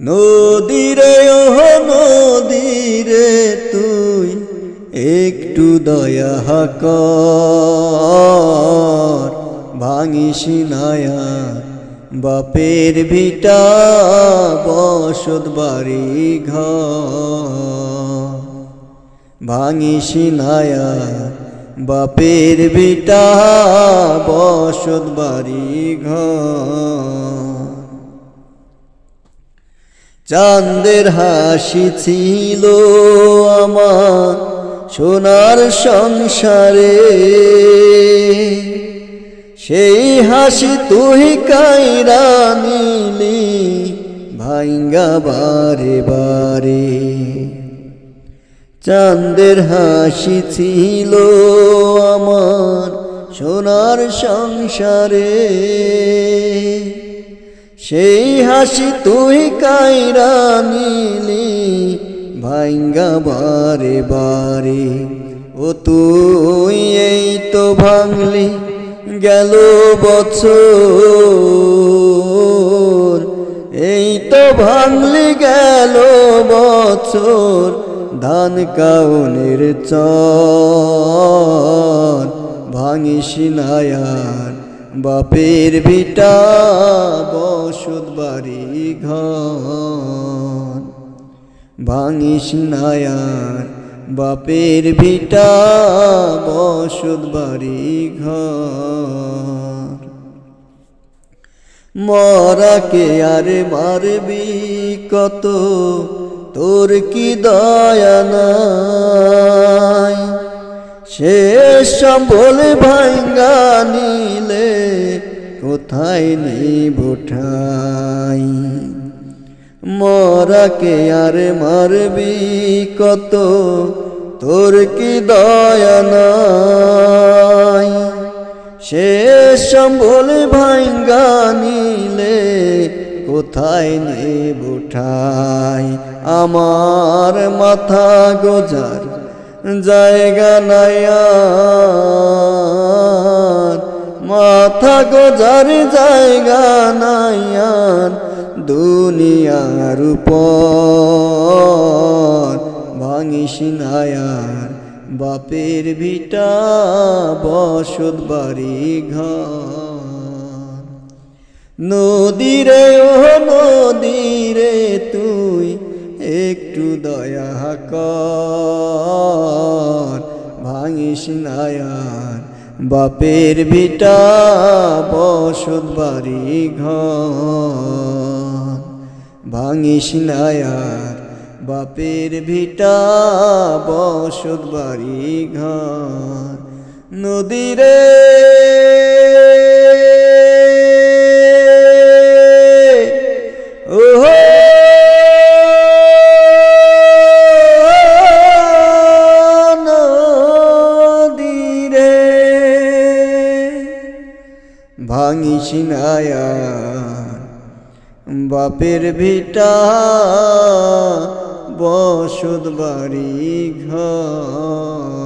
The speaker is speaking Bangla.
নদীরে ও নদীরে তুই একটু দয়া কর, ভাঙিস নায়া বাপের ভিটা বসত বাড়ি ঘর। ভাঙিস নায়া বাপের ভিটা বসত বাড়ি ঘর। চাঁদের হাসি ছিল আমার সোনার সংসারে, সেই হাসি তুই কাইরা নিলি ভাঙ্গা বারে বারে। চাঁদের হাসি ছিল আমার সোনার সংসারে, সেই হাসি তুই কাইরা নিলি ভাঙ্গা বারে বারে। ও তুই এই তো ভাঙলি গেল বছর, এই তো ভাঙলি গেল বছর ধান কাউনের চর। ভাঙিস নায়ার বাপের ভিটা বসত বাড়ি ঘর। ভাঙিস নায়ার বাপের ভিটা বসত বাড়ি ঘর। মরাকে আরে মারবি কত, তোর কি দয়া নাই? শেষ সম্বল ভাঙ্গা নিলে কোথায় নিব ঠাই? মরাকে আরে মারবি কত, তোর কি দয়া নাই? শেষ সম্বল ভাঙ্গা নিলে কোথায় নিব ঠাই? আমার মাথা গোজার জায়গা নাই আর, মাথা গোজার জায়গা নাই আর দুনিয়ার উপর। ভাঙিস নায়ার বাপের ভিটা বসত বাড়ি ঘর। নদীরে ও নদীরে তুই একটু দয়া কর, ভাঙিস নায়ার বাপের ভিটা বসত বাড়ি ঘর। ভাঙিস নায়ার বাপের ভিটা বসত বাড়ি ঘর। নদীরে ওহো নদীরে, ভাঙিস নায়ার বাপের ভিটা বসত বাড়ি ঘর।